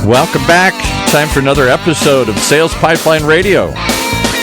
Welcome back. Time for another episode of Sales Pipeline Radio.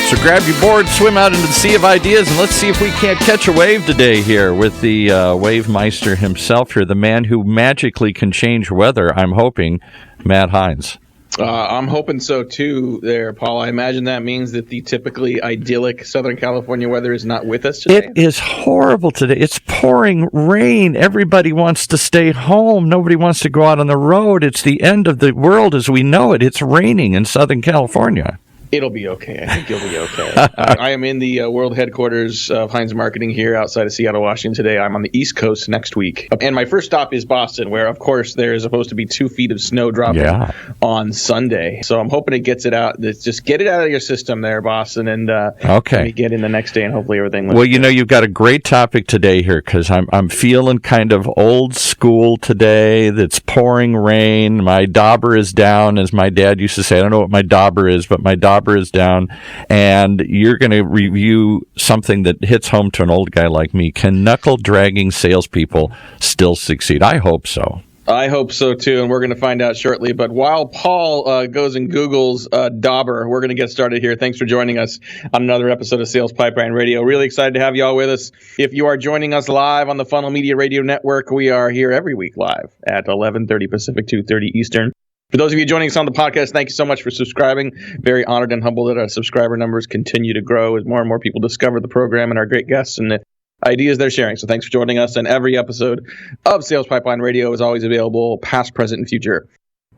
So grab your board, swim out into the sea of ideas, and let's see if we can't catch a wave today here with the wave meister himself here, the man who magically can change weather, I'm hoping, Matt Hines. I'm hoping so, too, there, Paul. I imagine that means that the typically idyllic Southern California weather is not with us today. It is horrible today. It's pouring rain. Everybody wants to stay home. Nobody wants to go out on the road. It's the end of the world as we know it. It's raining in Southern California. It'll be okay. I think you'll be okay. I am in the world headquarters of Heinz Marketing here outside of Seattle, Washington today. I'm on the East Coast next week. And my first stop is Boston, where, of course, there is supposed to be 2 feet of snow dropping on Sunday. So I'm hoping it gets it out. Just get it out of your system there, Boston, and okay. Get in the next day, and hopefully everything looks Well, you know, you've got a great topic today here, because I'm feeling kind of old school today. That's pouring rain. My dauber is down, as my dad used to say. I don't know what my dauber is, but my dauber is down, and you're going to review something that hits home to an old guy like me. Can knuckle-dragging salespeople still succeed? I hope so. I hope so, too, and we're going to find out shortly. But while Paul goes and Googles dauber, we're going to get started here. Thanks for joining us on another episode of Sales Pipeline Radio. Really excited to have you all with us. If you are joining us live on the Funnel Media Radio Network, we are here every week live at 11:30 Pacific, 2:30 Eastern. For those of you joining us on the podcast, thank you so much for subscribing. Very honored and humbled that our subscriber numbers continue to grow as more and more people discover the program and our great guests and the ideas they're sharing. So thanks for joining us. And every episode of Sales Pipeline Radio is always available, past, present, and future,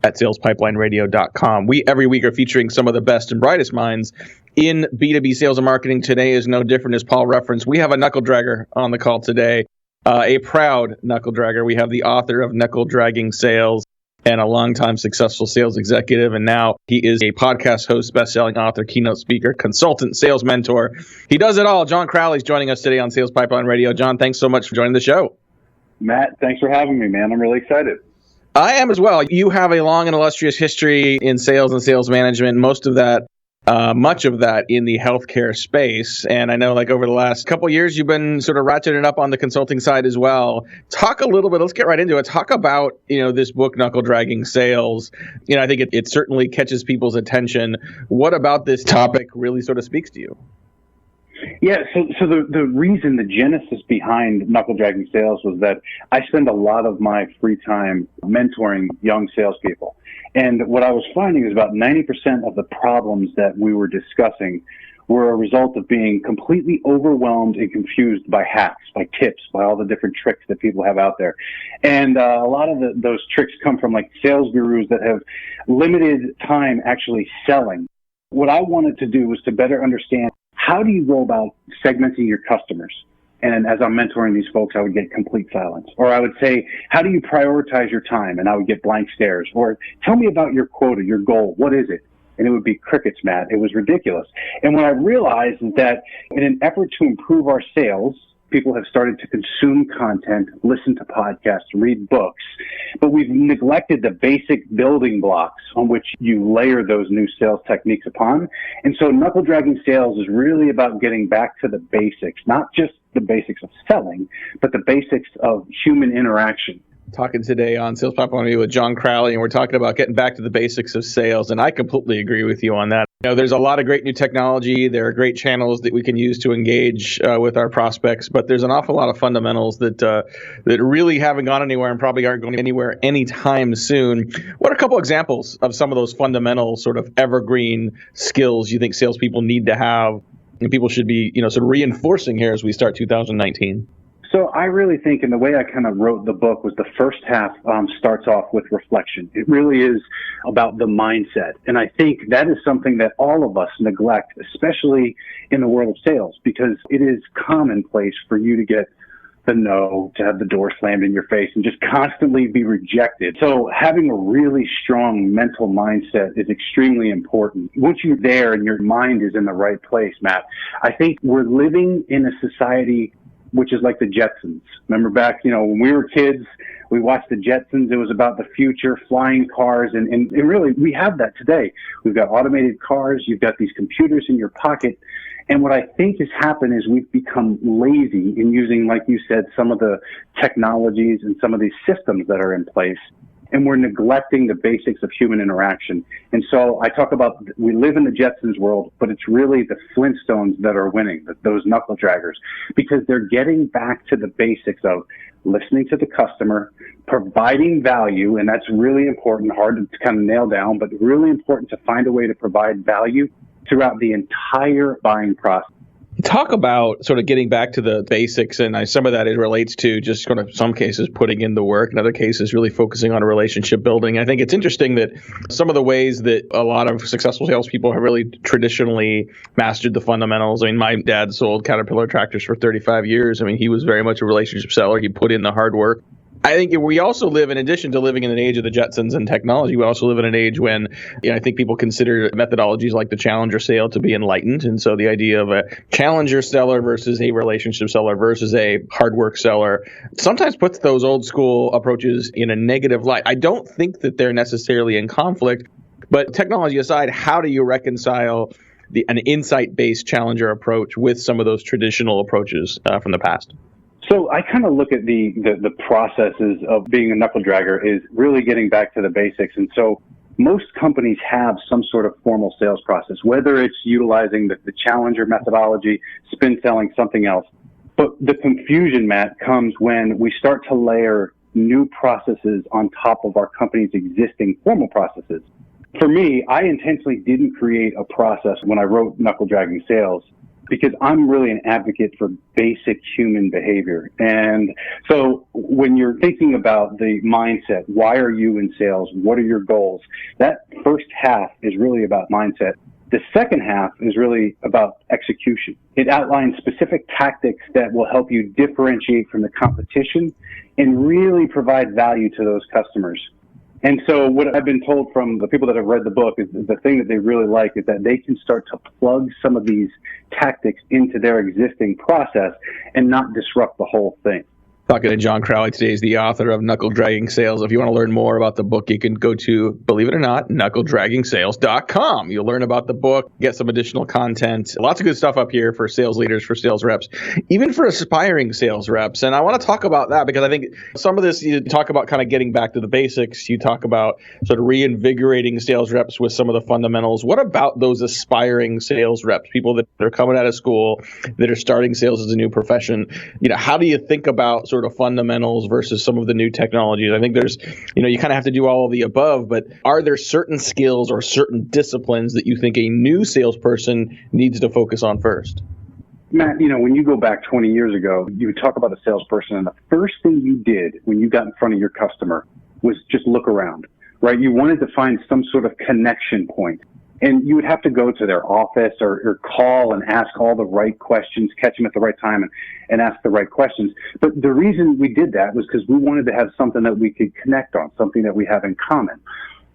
at salespipelineradio.com. We every week are featuring some of the best and brightest minds in B2B sales and marketing. Today is no different, as Paul referenced. We have a knuckle-dragger on the call today, a proud knuckle-dragger. We have the author of Knuckle-Dragging Sales, and a longtime successful sales executive, and now he is a podcast host, best-selling author, keynote speaker, consultant, sales mentor. He does it all. John Crowley's joining us today on Sales Pipeline Radio. John, thanks so much for joining the show. Matt, thanks for having me, man. I'm really excited. I am as well. You have a long and illustrious history in sales and sales management, much of that in the healthcare space. And I know, like, over the last couple of years, you've been sort of ratcheting up on the consulting side as well. Talk a little bit, let's get right into it. Talk about, this book, Knuckle-Dragging Sales. I think it certainly catches people's attention. What about this topic really sort of speaks to you? Yeah, so the reason, the genesis behind Knuckle-Dragging Sales was that I spend a lot of my free time mentoring young salespeople. And what I was finding is about 90% of the problems that we were discussing were a result of being completely overwhelmed and confused by hacks, by tips, by all the different tricks that people have out there. And a lot of those tricks come from like sales gurus that have limited time actually selling. What I wanted to do was to better understand, how do you go about segmenting your customers? And as I'm mentoring these folks, I would get complete silence. Or I would say, how do you prioritize your time? And I would get blank stares. Or tell me about your quota, your goal. What is it? And it would be crickets, Matt. It was ridiculous. And what I realized is that in an effort to improve our sales, people have started to consume content, listen to podcasts, read books, but we've neglected the basic building blocks on which you layer those new sales techniques upon. And so knuckle-dragging sales is really about getting back to the basics, not just the basics of selling, but the basics of human interaction. Talking today on Sales Pipeline with John Crowley, and we're talking about getting back to the basics of sales, and I completely agree with you on that. There's a lot of great new technology. There are great channels that we can use to engage with our prospects, but there's an awful lot of fundamentals that really haven't gone anywhere and probably aren't going anywhere anytime soon. What are a couple examples of some of those fundamental sort of evergreen skills you think salespeople need to have and people should be, sort of reinforcing here as we start 2019? So I really think, and the way I kind of wrote the book was the first half starts off with reflection. It really is about the mindset. And I think that is something that all of us neglect, especially in the world of sales, because it is commonplace for you to get the no, to have the door slammed in your face and just constantly be rejected. So having a really strong mental mindset is extremely important. Once you're there and your mind is in the right place, Matt, I think we're living in a society which is like the Jetsons. Remember back, when we were kids, we watched the Jetsons. It was about the future, flying cars, and really, we have that today. We've got automated cars. You've got these computers in your pocket. And what I think has happened is we've become lazy in using, like you said, some of the technologies and some of these systems that are in place. and we're neglecting the basics of human interaction. And so I talk about, we live in the Jetsons world, but it's really the Flintstones that are winning, those knuckle draggers, because they're getting back to the basics of listening to the customer, providing value, and that's really important, hard to kind of nail down, but really important to find a way to provide value throughout the entire buying process. Talk about sort of getting back to the basics, and some of that it relates to just kind of some cases putting in the work, in other cases really focusing on relationship building. I think it's interesting that some of the ways that a lot of successful salespeople have really traditionally mastered the fundamentals. I mean, my dad sold Caterpillar tractors for 35 years. I mean, he was very much a relationship seller. He put in the hard work. I think we also live, in addition to living in an age of the Jetsons and technology, we also live in an age when, I think people consider methodologies like the challenger sale to be enlightened. And so the idea of a challenger seller versus a relationship seller versus a hard work seller sometimes puts those old school approaches in a negative light. I don't think that they're necessarily in conflict, but technology aside, how do you reconcile an insight-based challenger approach with some of those traditional approaches from the past? So I kind of look at the processes of being a knuckle dragger is really getting back to the basics. And so most companies have some sort of formal sales process, whether it's utilizing the challenger methodology, spin selling, something else. But the confusion, Matt, comes when we start to layer new processes on top of our company's existing formal processes. For me, I intentionally didn't create a process when I wrote Knuckle-Dragging Sales, because I'm really an advocate for basic human behavior. And so when you're thinking about the mindset, why are you in sales? What are your goals? That first half is really about mindset. The second half is really about execution. It outlines specific tactics that will help you differentiate from the competition and really provide value to those customers. And so what I've been told from the people that have read the book is the thing that they really like is that they can start to plug some of these tactics into their existing process and not disrupt the whole thing. Talking to John Crowley today is the author of Knuckle-Dragging Sales. If you want to learn more about the book, you can go to, believe it or not, knuckledraggingsales.com. You'll learn about the book, get some additional content. Lots of good stuff up here for sales leaders, for sales reps, even for aspiring sales reps. And I want to talk about that because I think some of this, you talk about kind of getting back to the basics. You talk about sort of reinvigorating sales reps with some of the fundamentals. What about those aspiring sales reps, people that are coming out of school, that are starting sales as a new profession? How do you think about sort of fundamentals versus some of the new technologies? I think there's, you kind of have to do all of the above, but are there certain skills or certain disciplines that you think a new salesperson needs to focus on first? Matt, when you go back 20 years ago, you would talk about a salesperson, and the first thing you did when you got in front of your customer was just look around, right? You wanted to find some sort of connection point. And you would have to go to their office or call and ask all the right questions, catch them at the right time and ask the right questions. But the reason we did that was because we wanted to have something that we could connect on, something that we have in common.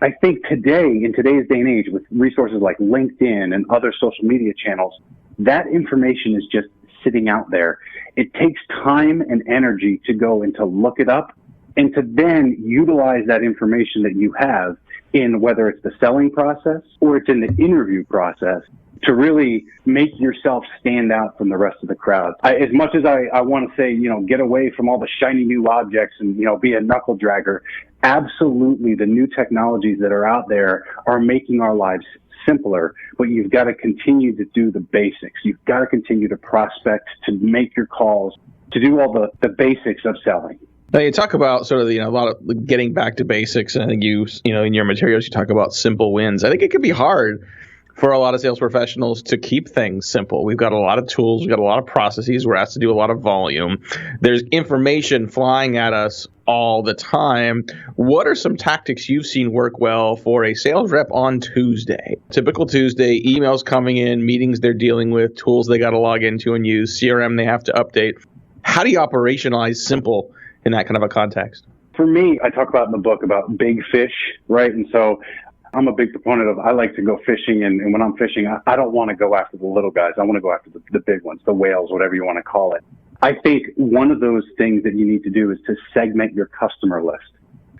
I think today, in today's day and age, with resources like LinkedIn and other social media channels, that information is just sitting out there. It takes time and energy to go and to look it up and to then utilize that information that you have in whether it's the selling process or it's in the interview process to really make yourself stand out from the rest of the crowd. As much as I want to say, get away from all the shiny new objects and, be a knuckle dragger, absolutely the new technologies that are out there are making our lives simpler, but you've got to continue to do the basics. You've got to continue to prospect, to make your calls, to do all the basics of selling. Now you talk about sort of, a lot of getting back to basics. And I think in your materials, you talk about simple wins. I think it can be hard for a lot of sales professionals to keep things simple. We've got a lot of tools. We've got a lot of processes. We're asked to do a lot of volume. There's information flying at us all the time. What are some tactics you've seen work well for a sales rep on Tuesday? Typical Tuesday, emails coming in, meetings they're dealing with, tools they got to log into and use, CRM they have to update. How do you operationalize simple in that kind of a context? For me, I talk about in the book about big fish, right? And so I'm a big proponent of, I like to go fishing, and when I'm fishing, I don't want to go after the little guys. I want to go after the big ones, the whales, whatever you want to call it. I think one of those things that you need to do is to segment your customer list.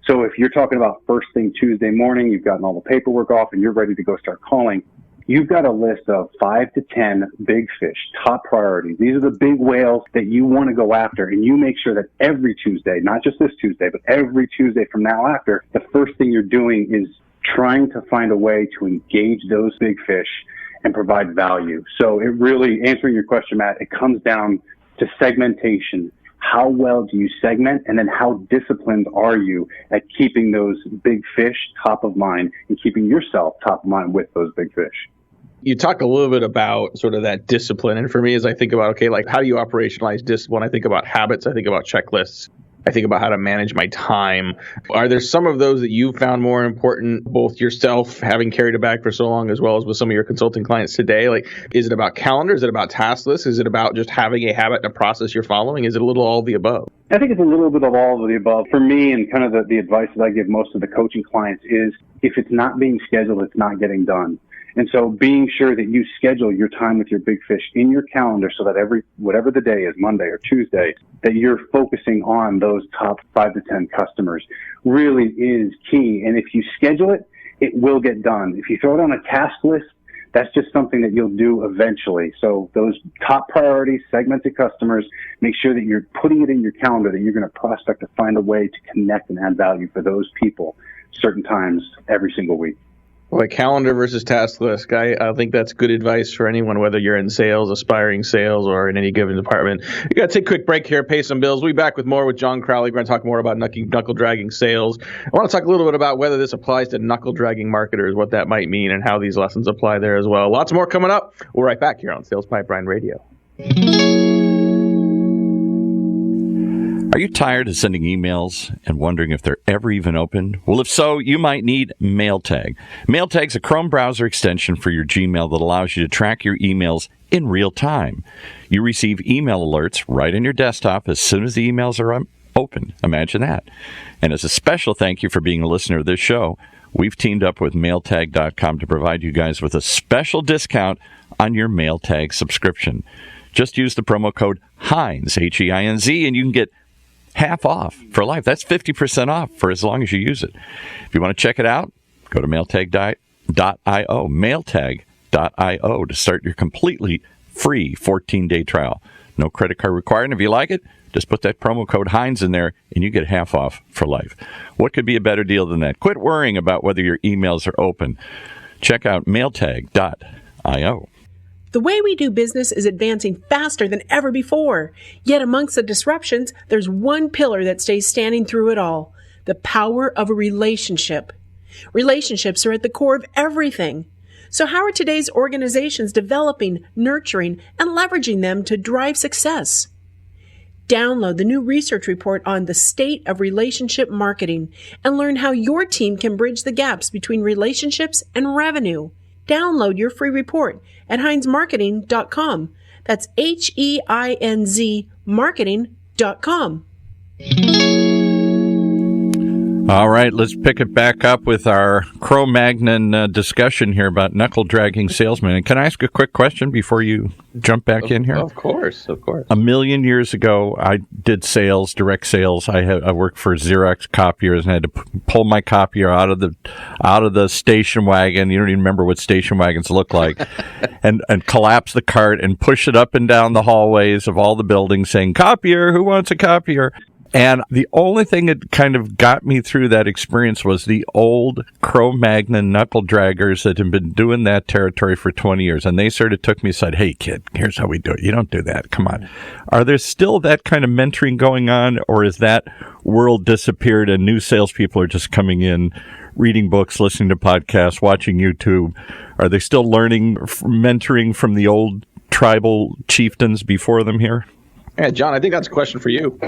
So if you're talking about first thing Tuesday morning, you've gotten all the paperwork off and you're ready to go start calling, you've got a list of 5 to 10 big fish, top priorities. These are the big whales that you want to go after, and you make sure that every Tuesday, not just this Tuesday, but every Tuesday from now after, the first thing you're doing is trying to find a way to engage those big fish and provide value. So it really, answering your question, Matt, it comes down to segmentation. How well do you segment, and then how disciplined are you at keeping those big fish top of mind and keeping yourself top of mind with those big fish? You talk a little bit about sort of that discipline. And for me, as I think about, okay, like how do you operationalize discipline? I think about habits. I think about checklists. I think about how to manage my time. Are there some of those that you found more important, both yourself having carried it back for so long, as well as with some of your consulting clients today? Like, is it about calendar? Is it about task lists? Is it about just having a habit and a process you're following? Is it a little all of the above? I think it's a little bit of all of the above. For me, and kind of the advice that I give most of the coaching clients is, if it's not being scheduled, it's not getting done. And so being sure that you schedule your time with your big fish in your calendar so that whatever the day is, Monday or Tuesday, that you're focusing on those top 5 to 10 customers really is key. And if you schedule it, it will get done. If you throw it on a task list, that's just something that you'll do eventually. So those top priorities, segmented customers, make sure that you're putting it in your calendar that you're going to prospect to find a way to connect and add value for those people certain times every single week. Like calendar versus task list, I think that's good advice for anyone, whether you're in sales, aspiring sales, or in any given department. We got to take a quick break here, pay some bills. We'll be back with more with John Crowley. We're going to talk more about knuckle-dragging sales. I want to talk a little bit about whether this applies to knuckle-dragging marketers, what that might mean, and how these lessons apply there as well. Lots more coming up. We'll be right back here on Sales Pipeline Radio. Are you tired of sending emails and wondering if they're ever even opened? Well, if so, you might need MailTag. MailTag's a Chrome browser extension for your Gmail that allows you to track your emails in real time. You receive email alerts right on your desktop as soon as the emails are open. Imagine that. And as a special thank you for being a listener of this show, we've teamed up with MailTag.com to provide you guys with a special discount on your MailTag subscription. Just use the promo code HEINZ, H-E-I-N-Z, and you can get half off for life. That's 50% off for as long as you use it. If you want to check it out, go to mailtag.io, mailtag.io to start your completely free 14-day trial. No credit card required. And if you like it, just put that promo code Heinz in there and you get half off for life. What could be a better deal than that? Quit worrying about whether your emails are open. Check out mailtag.io. The way we do business is advancing faster than ever before. Yet amongst the disruptions, there's one pillar that stays standing through it all: the power of a relationship. Relationships are at the core of everything. So how are today's organizations developing, nurturing, and leveraging them to drive success? Download the new research report on the state of relationship marketing and learn how your team can bridge the gaps between relationships and revenue. Download your free report at HeinzMarketing.com. That's HEINZ marketing.com. All right, let's pick it back up with our Cro-Magnon discussion here about knuckle-dragging salesmen. And can I ask a quick question before you jump back in here? Of course. A million years ago, I did sales, direct sales. I worked for Xerox copiers and had to pull my copier out of the station wagon. You don't even remember what station wagons look like, and collapse the cart and push it up and down the hallways of all the buildings, saying, "Copier, who wants a copier?" And the only thing that kind of got me through that experience was the old Cro-Magnon knuckle draggers that had been doing that territory for 20 years. And they sort of took me and said, "Hey, kid, here's how we do it. You don't do that. Come on." Are there still that kind of mentoring going on, or is that world disappeared and new salespeople are just coming in, reading books, listening to podcasts, watching YouTube? Are they still learning, mentoring from the old tribal chieftains before them here? Yeah, John, I think that's a question for you.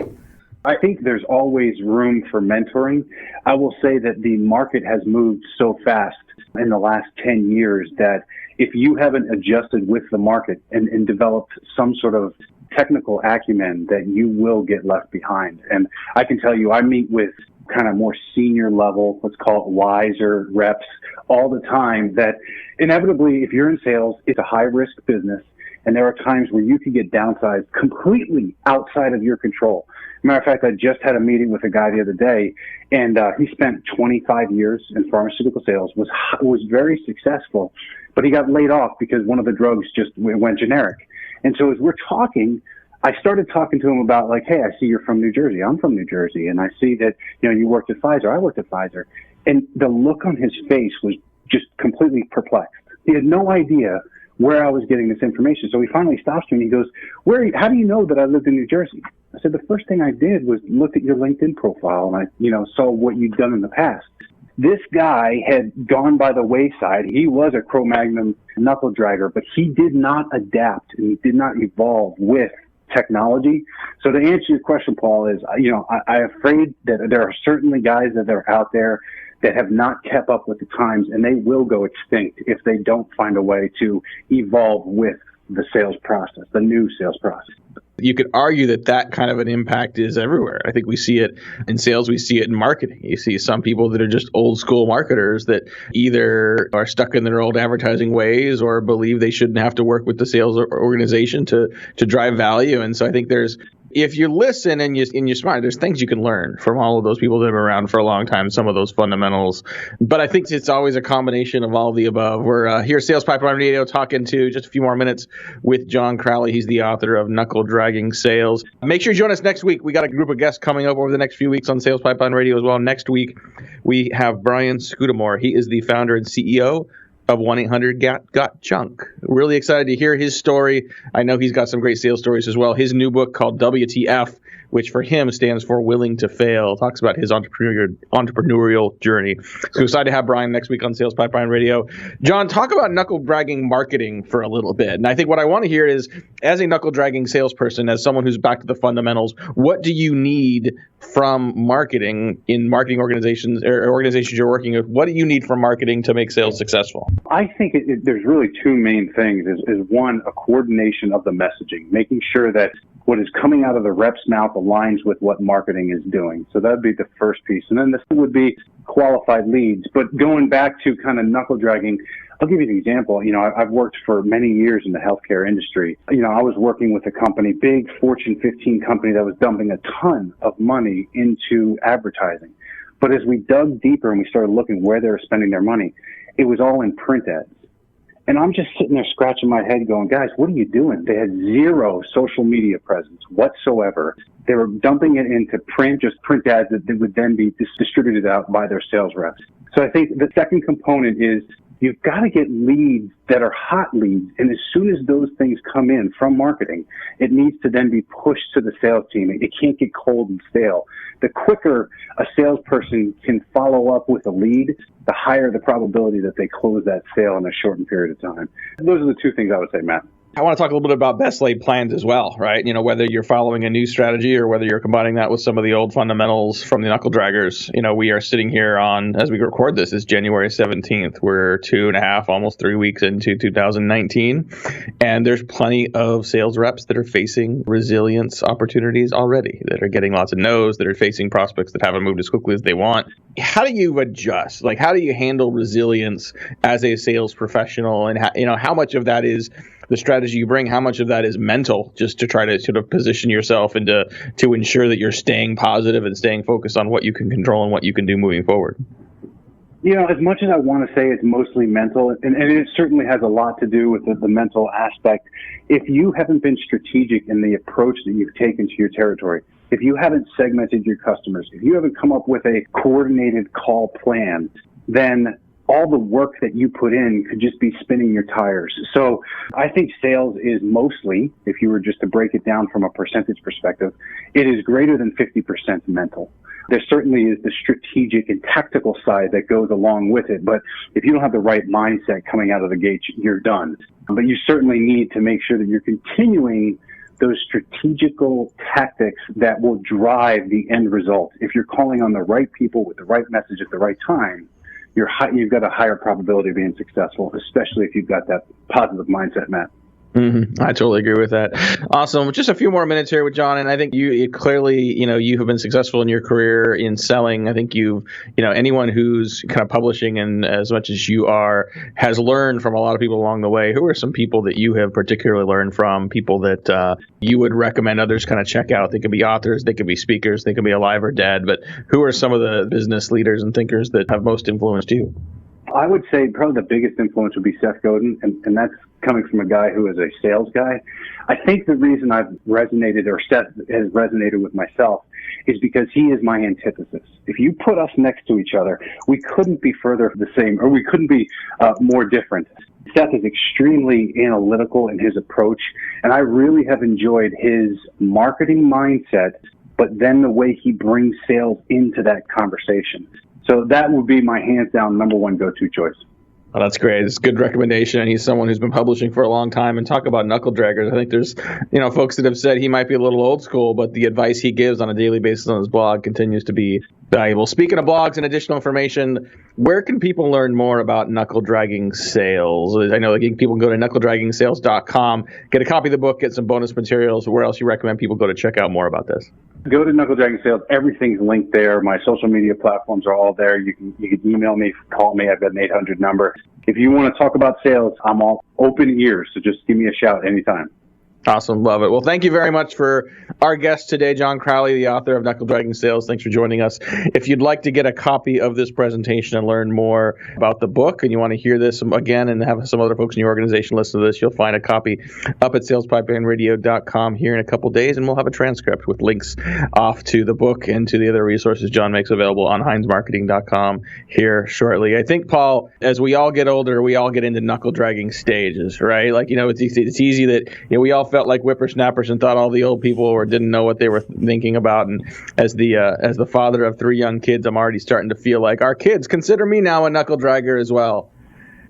I think there's always room for mentoring. I will say that the market has moved so fast in the last 10 years that if you haven't adjusted with the market and developed some sort of technical acumen, that you will get left behind. And I can tell you, I meet with kind of more senior level, let's call it wiser reps all the time, that inevitably, if you're in sales, it's a high risk business. And there are times where you can get downsized completely outside of your control. Matter of fact, I just had a meeting with a guy the other day, and he spent 25 years in pharmaceutical sales, was very successful, but he got laid off because one of the drugs just went generic. And so as we're talking, I started talking to him about like, hey, I see you're from New Jersey. I'm from New Jersey. And I see that, you worked at Pfizer. I worked at Pfizer. And the look on his face was just completely perplexed. He had no idea where I was getting this information. So he finally stops me and he goes, how do you know that I lived in New Jersey? I said, the first thing I did was look at your LinkedIn profile and I, saw what you'd done in the past. This guy had gone by the wayside. He was a Cro-Magnon knuckle dragger, but he did not adapt and he did not evolve with technology. So to answer your question, Paul, is, I'm afraid that there are certainly guys that are out there that have not kept up with the times, and they will go extinct if they don't find a way to evolve with the sales process, the new sales process. You could argue that kind of an impact is everywhere. I think we see it in sales. We see it in marketing. You see some people that are just old school marketers that either are stuck in their old advertising ways or believe they shouldn't have to work with the sales organization to drive value. And so I think if you listen and you're smart, there's things you can learn from all of those people that have been around for a long time, some of those fundamentals. But I think it's always a combination of all of the above. We're here at Sales Pipeline Radio talking to just a few more minutes with John Crowley. He's the author of Knuckle-Dragging Sales. Make sure you join us next week. We got a group of guests coming up over the next few weeks on Sales Pipeline Radio as well. Next week, we have Brian Scudamore. He is the founder and CEO of 1-800-GOT-JUNK. Really excited to hear his story. I know he's got some great sales stories as well. His new book called WTF, which for him stands for Willing to Fail, talks about his entrepreneurial journey. So excited to have Brian next week on Sales Pipeline Radio. John, talk about knuckle-dragging marketing for a little bit. And I think what I want to hear is, as a knuckle-dragging salesperson, as someone who's back to the fundamentals, what do you need from marketing in marketing organizations or organizations you're working with? What do you need from marketing to make sales successful? I think there's really two main things. Is one, a coordination of the messaging, making sure that what is coming out of the rep's mouth aligns with what marketing is doing. So that would be the first piece. And then the second would be qualified leads. But going back to kind of knuckle dragging, I'll give you an example. I've worked for many years in the healthcare industry. I was working with a company, big Fortune 15 company that was dumping a ton of money into advertising. But as we dug deeper and we started looking where they were spending their money, it was all in print ads. And I'm just sitting there scratching my head going, guys, what are you doing? They had zero social media presence whatsoever. They were dumping it into print, just print ads that would then be distributed out by their sales reps. So I think the second component is you've got to get leads that are hot leads. And as soon as those things come in from marketing, it needs to then be pushed to the sales team. It can't get cold and stale. The quicker a salesperson can follow up with a lead, the higher the probability that they close that sale in a shortened period of time. Those are the two things I would say, Matt. I want to talk a little bit about best laid plans as well, right? Whether you're following a new strategy or whether you're combining that with some of the old fundamentals from the knuckle draggers. We are sitting here as we record this, it's January 17th. We're 2.5, almost 3 weeks into 2019. And there's plenty of sales reps that are facing resilience opportunities already, that are getting lots of no's, that are facing prospects that haven't moved as quickly as they want. How do you adjust? Like, how do you handle resilience as a sales professional? And how much of that is the strategy you bring, how much of that is mental, just to try to sort of position yourself and to ensure that you're staying positive and staying focused on what you can control and what you can do moving forward? As much as I want to say it's mostly mental, and it certainly has a lot to do with the mental aspect, if you haven't been strategic in the approach that you've taken to your territory, if you haven't segmented your customers, if you haven't come up with a coordinated call plan, then all the work that you put in could just be spinning your tires. So I think sales is mostly, if you were just to break it down from a percentage perspective, it is greater than 50% mental. There certainly is the strategic and tactical side that goes along with it. But if you don't have the right mindset coming out of the gate, you're done. But you certainly need to make sure that you're continuing those strategical tactics that will drive the end result. If you're calling on the right people with the right message at the right time, you've got a higher probability of being successful, especially if you've got that positive mindset, Matt. Mm-hmm. I totally agree with that. Awesome. Just a few more minutes here with John, and I think you clearly, you have been successful in your career in selling. I think anyone who's kind of publishing and as much as you are has learned from a lot of people along the way. Who are some people that you have particularly learned from? People that you would recommend others kind of check out? They could be authors, they could be speakers, they could be alive or dead. But who are some of the business leaders and thinkers that have most influenced you? I would say probably the biggest influence would be Seth Godin, and that's coming from a guy who is a sales guy. I think the reason I've resonated, or Seth has resonated with myself, is because he is my antithesis. If you put us next to each other, we couldn't be further the same, or we couldn't be more different. Seth is extremely analytical in his approach, and I really have enjoyed his marketing mindset, but then the way he brings sales into that conversation. So that would be my hands down number one go-to choice. Oh, that's great. It's a good recommendation. And he's someone who's been publishing for a long time. And talk about knuckle draggers. I think there's, folks that have said he might be a little old school, but the advice he gives on a daily basis on his blog continues to be valuable. Speaking of blogs and additional information, where can people learn more about knuckle-dragging sales? I know people can go to knuckle-dragging-sales.com, get a copy of the book, get some bonus materials. Where else you recommend people go to check out more about this? Go to Knuckle-Dragging Sales. Everything's linked there. My social media platforms are all there. You can email me, call me. I've got an 800 number. If you want to talk about sales, I'm all open ears. So just give me a shout anytime. Awesome. Love it. Well, thank you very much for our guest today, John Crowley, the author of Knuckle-Dragging Sales. Thanks for joining us. If you'd like to get a copy of this presentation and learn more about the book, and you want to hear this again and have some other folks in your organization listen to this, you'll find a copy up at salespipelineRadio.com here in a couple days, and we'll have a transcript with links off to the book and to the other resources John makes available on HeinzMarketing.com here shortly. I think, Paul, as we all get older, we all get into knuckle-dragging stages, right? It's easy that we all felt like whippersnappers and thought all the old people didn't know what they were thinking about. And as the father of 3 young kids, I'm already starting to feel like our kids consider me now a knuckle dragger as well.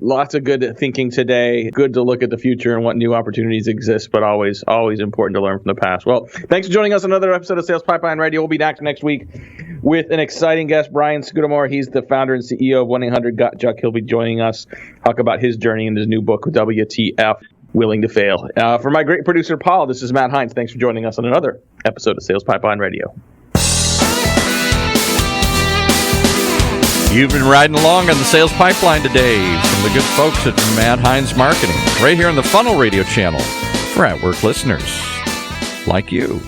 Lots of good thinking today. Good to look at the future and what new opportunities exist, but always important to learn from the past. Well, thanks for joining us on another episode of Sales Pipeline Radio. We'll be back next week with an exciting guest, Brian Scudamore. He's the founder and CEO of 1-800-GOT-JUCK. He'll be joining us, talk about his journey and his new book, WTF. Willing to fail. For my great producer, Paul, this is Matt Heinz. Thanks for joining us on another episode of Sales Pipeline Radio. You've been riding along on the Sales Pipeline today from the good folks at Matt Heinz Marketing, right here on the Funnel Radio channel for at-work listeners like you.